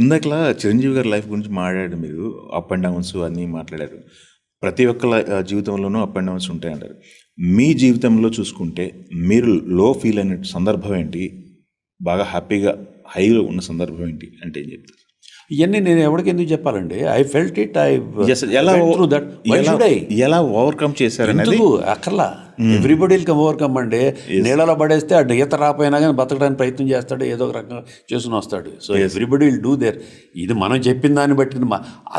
ఇందాకలా చిరంజీవి గారి లైఫ్ గురించి మాట్లాడారు మీరు, అప్ అండ్ డౌన్స్ అన్నీ మాట్లాడారు. ప్రతి ఒక్క జీవితంలోనూ అప్ అండ్ డౌన్స్ ఉంటాయంటారు. మీ జీవితంలో చూసుకుంటే మీరు లో ఫీల్ అయిన సందర్భం ఏంటి, బాగా హ్యాపీగా హైలో ఉన్న సందర్భం ఏంటి అంటే ఏం చెప్తారు? ఇవన్నీ నేను ఎవరికి ఎందుకు చెప్పాలండి? I felt it. ఎలా ఓవర్కమ్ చేశారనేది అక్కర్లా. ఎవ్రీబడి విల్ కమ్ ఓవర్కమ్ అండి. నీళ్ళలో పడేస్తే ఆ ఈత రాపోయినా కానీ బతకడానికి ప్రయత్నం చేస్తాడు, ఏదో ఒక రకంగా చేసుకుని వస్తాడు. So everybody will do there. ఇది మనం చెప్పిన దాన్ని బట్టి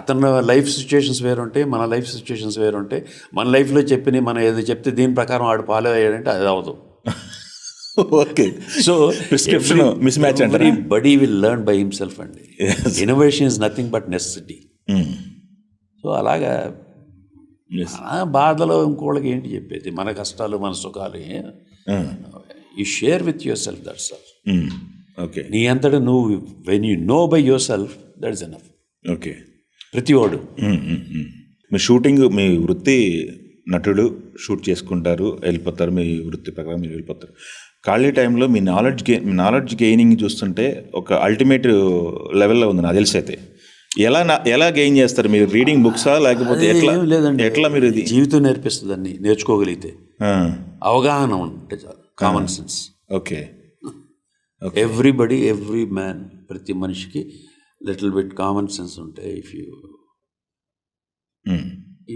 అతను లైఫ్ సిచ్యుయేషన్స్ వేరుంటాయి, మన లైఫ్ సిచ్యుయేషన్స్ వేరుంటాయి. మన లైఫ్లో చెప్పిన మనం ఏదో చెప్తే దీని ప్రకారం వాడు ఫాలో అయ్యాడంటే అది అవ్వదు. Okay, so prescription mismatch అంటారు. Everybody will learn by himself అండి. Innovation is nothing but necessity. So అలాగా బాధలో ఇంకోళ్ళకి ఏంటి చెప్పేది? మన కష్టాలు మన సుఖాలు you share with yourself, that's all. Okay, నీ అంతటా నువ్వు when you know by yourself, that is enough. Okay, ప్రతి వాడు మీ షూటింగ్, మీ వృత్తి నటుడు షూట్ చేసుకుంటారు, వెళ్ళిపోతారు, మీ వృత్తి ప్రకారం మీరు వెళ్ళిపోతారు. ఖాళీ టైంలో మీ నాలెడ్జ్ గెయినింగ్ చూస్తుంటే ఒక అల్టిమేట్ లెవెల్లో ఉంది నాకు తెలిసి. అయితే ఎలా గెయిన్ చేస్తారు మీరు? రీడింగ్ బుక్సా లేకపోతే లేదండి, ఎట్లా మీరు ఇది జీవితం నేర్పిస్తుంది అన్ని నేర్చుకోగలిగితే. అవగాహన ఉంటే చాలు, common sense. Okay, everybody, every man, ప్రతి మనిషికి లిటిల్ బిట్ కామన్ సెన్స్ ఉంటే if you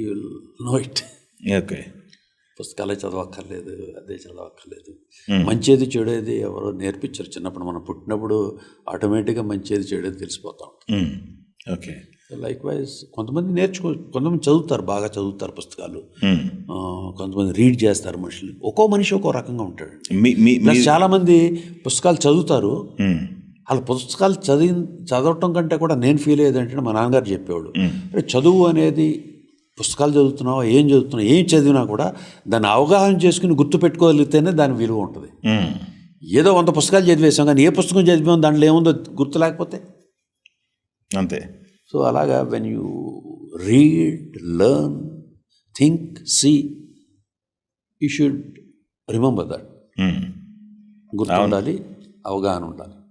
will know it. Okay, పుస్తకాలే చదవక్కర్లేదు, అదే చదవక్కర్లేదు. మంచిది చెడేది ఎవరో నేర్పించారు చిన్నప్పుడు. మనం పుట్టినప్పుడు ఆటోమేటిక్గా మంచిది చెడేది తెలిసిపోతాం. ఓకే, లైక్ వైజ్ కొంతమంది చదువుతారు, బాగా చదువుతారు పుస్తకాలు, కొంతమంది రీడ్ చేస్తారు. మనుషులు ఒక్కో మనిషి ఒక్కో రకంగా ఉంటాడు. చాలామంది పుస్తకాలు చదువుతారు. వాళ్ళ పుస్తకాలు చదవటం కంటే కూడా నేను ఫీల్ అయ్యేది ఏంటంటే, మా నాన్నగారు చెప్పేవాడు, చదువు అనేది పుస్తకాలు చదువుతున్నావా, ఏం చదువుతున్నావు, ఏం చదివినా కూడా దాన్ని అవగాహన చేసుకుని గుర్తుపెట్టుకోగలిగితేనే దాని విలువ ఉంటుంది. ఏదో 100 పుస్తకాలు చదివేసాం కానీ ఏ పుస్తకం చదివాం దాంట్లో ఏముందో గుర్తు లేకపోతే అంతే. సో అలాగా when you read, learn, think, see, you should remember that. గుర్తు ఉండాలి, అవగాహన ఉండాలి.